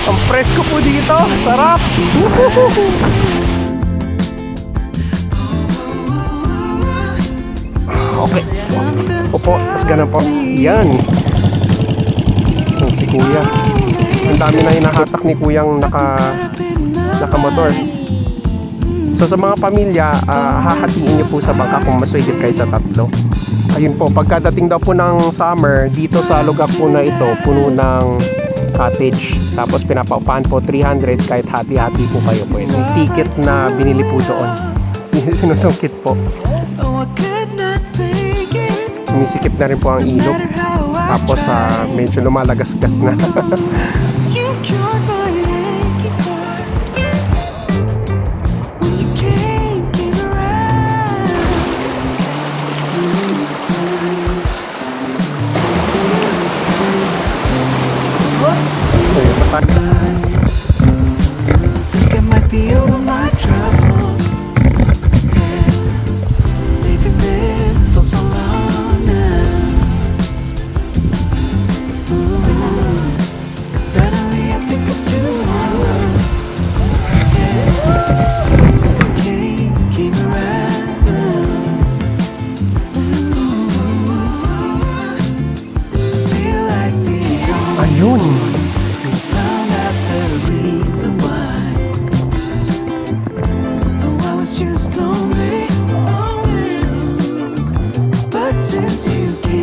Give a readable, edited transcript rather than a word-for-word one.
Ang presko po dito, sarap. Okay. Opo, tas ganun po. Yan. Yan si kuya. Ang dami na hinahatak ni kuyang nakamotor. So sa mga pamilya, hahatiin niyo po sa bangka kung mas higit kayo sa 3. Ayun po, pagkadating daw po ng summer, dito sa lugar po na ito, puno ng cottage. Tapos pinapaupahan po 300 kahit hati-hati po kayo. Pwede. May ticket na binili po doon. Sinusungkit po. Sumisikip na rin po ang ilog. Tapos medyo lumalagas-gas na. Ayun. Just lonely, but since you came